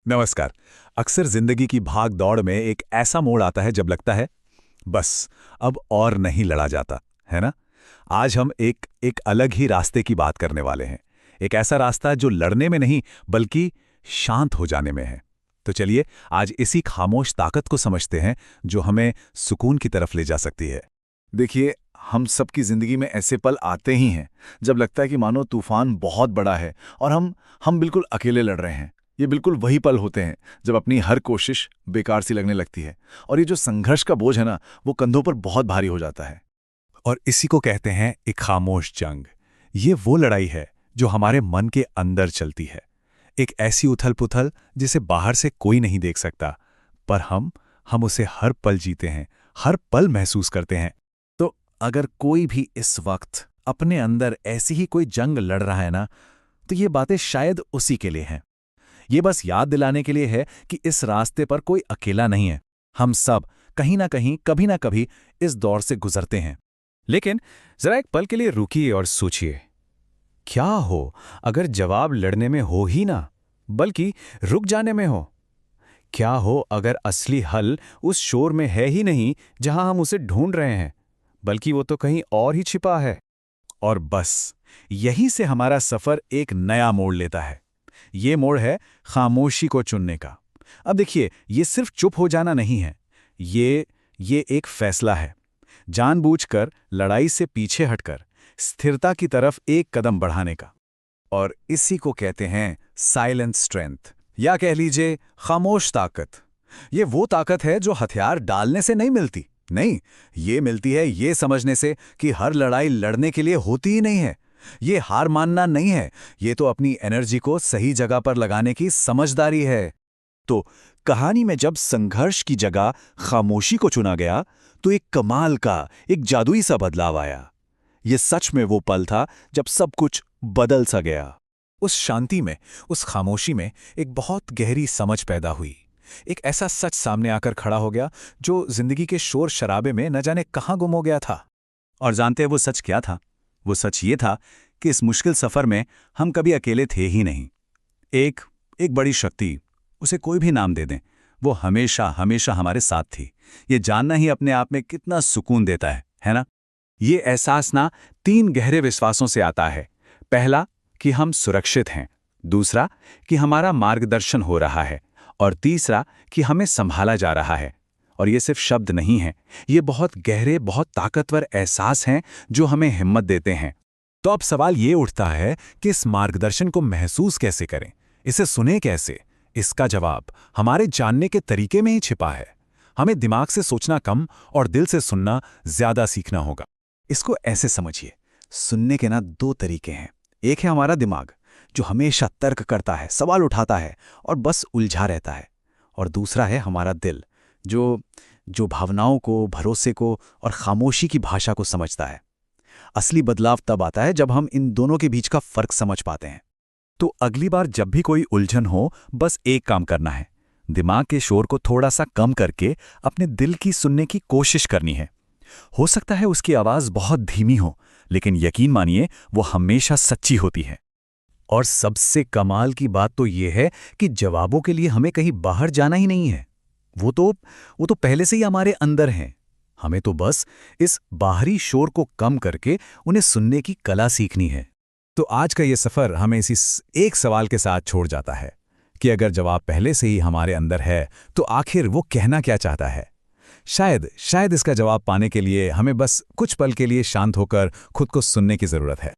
नमस्कार। अक्सर जिंदगी की भाग दौड़ में एक ऐसा मोड़ आता है जब लगता है बस अब और नहीं लड़ा जाता, है ना? आज हम एक एक अलग ही रास्ते की बात करने वाले हैं। एक ऐसा रास्ता जो लड़ने में नहीं बल्कि शांत हो जाने में है। तो चलिए आज इसी खामोश ताकत को समझते हैं जो हमें सुकून की तरफ ले जा सकती है। देखिए, हम सबकी ज़िंदगी में ऐसे पल आते ही हैं जब लगता है कि मानो तूफान बहुत बड़ा है और हम बिल्कुल अकेले लड़ रहे हैं। ये बिल्कुल वही पल होते हैं जब अपनी हर कोशिश बेकार सी लगने लगती है और ये जो संघर्ष का बोझ है ना, वो कंधों पर बहुत भारी हो जाता है। और इसी को कहते हैं एक खामोश जंग। ये वो लड़ाई है जो हमारे मन के अंदर चलती है। एक ऐसी उथल-पुथल जिसे बाहर से कोई नहीं देख सकता, पर हम उसे हर पल जीते हैं, हर पल महसूस करते हैं। तो अगर कोई भी इस वक्त अपने अंदर ऐसी ही कोई जंग लड़ रहा है ना, तो ये बातें शायद उसी के लिए हैं। ये बस याद दिलाने के लिए है कि इस रास्ते पर कोई अकेला नहीं है। हम सब कहीं ना कहीं, कभी ना कभी इस दौर से गुजरते हैं। लेकिन जरा एक पल के लिए रुकिए और सोचिए, क्या हो अगर जवाब लड़ने में हो ही ना, बल्कि रुक जाने में हो? क्या हो अगर असली हल उस शोर में है ही नहीं जहां हम उसे ढूंढ रहे हैं, बल्कि वो तो कहीं और ही छिपा है? और बस यहीं से हमारा सफर एक नया मोड़ लेता है। ये मोड़ है खामोशी को चुनने का। अब देखिए, ये सिर्फ चुप हो जाना नहीं है। ये एक फैसला है, जानबूझकर लड़ाई से पीछे हटकर स्थिरता की तरफ एक कदम बढ़ाने का। और इसी को कहते हैं साइलेंट स्ट्रेंथ, या कह लीजिए खामोश ताकत। ये वो ताकत है जो हथियार डालने से नहीं मिलती। नहीं, ये मिलती है ये समझने से कि हर लड़ाई लड़ने के लिए होती ही नहीं है। ये हार मानना नहीं है, ये तो अपनी एनर्जी को सही जगह पर लगाने की समझदारी है। तो कहानी में जब संघर्ष की जगह खामोशी को चुना गया, तो एक कमाल का, एक जादुई सा बदलाव आया। ये सच में वो पल था जब सब कुछ बदल सा गया। उस शांति में, उस खामोशी में एक बहुत गहरी समझ पैदा हुई। एक ऐसा सच सामने आकर खड़ा हो गया जो जिंदगी के शोर शराबे में न जाने कहाँ गुम हो गया था। और जानते हैं वो सच क्या था? वो सच ये था कि इस मुश्किल सफर में हम कभी अकेले थे ही नहीं। एक एक बड़ी शक्ति, उसे कोई भी नाम दे दें, वो हमेशा हमेशा हमारे साथ थी। ये जानना ही अपने आप में कितना सुकून देता है ना? ये एहसास ना 3 गहरे विश्वासों से आता है। पहला कि हम सुरक्षित हैं, दूसरा कि हमारा मार्गदर्शन हो रहा है, और तीसरा कि हमें संभाला जा रहा है। और ये सिर्फ शब्द नहीं हैं, ये बहुत गहरे, बहुत ताकतवर एहसास हैं जो हमें हिम्मत देते हैं। तो अब सवाल ये उठता है कि इस मार्गदर्शन को महसूस कैसे करें, इसे सुने कैसे? इसका जवाब हमारे जानने के तरीके में ही छिपा है। हमें दिमाग से सोचना कम और दिल से सुनना ज्यादा सीखना होगा। इसको ऐसे समझिए, सुनने के ना 2 तरीके हैं। एक है हमारा दिमाग, जो हमेशा तर्क करता है, सवाल उठाता है और बस उलझा रहता है। और दूसरा है हमारा दिल, जो भावनाओं को, भरोसे को और खामोशी की भाषा को समझता है। असली बदलाव तब आता है जब हम इन दोनों के बीच का फर्क समझ पाते हैं। तो अगली बार जब भी कोई उलझन हो, बस एक काम करना है, दिमाग के शोर को थोड़ा सा कम करके अपने दिल की सुनने की कोशिश करनी है। हो सकता है उसकी आवाज बहुत धीमी हो, लेकिन यकीन मानिए वो हमेशा सच्ची होती है। और सबसे कमाल की बात तो यह है कि जवाबों के लिए हमें कहीं बाहर जाना ही नहीं है। वो तो पहले से ही हमारे अंदर हैं। हमें तो बस इस बाहरी शोर को कम करके उन्हें सुनने की कला सीखनी है। तो आज का ये सफर हमें इसी एक सवाल के साथ छोड़ जाता है कि अगर जवाब पहले से ही हमारे अंदर है, तो आखिर वो कहना क्या चाहता है? शायद इसका जवाब पाने के लिए हमें बस कुछ पल के लिए शांत होकर खुद को सुनने की जरूरत है।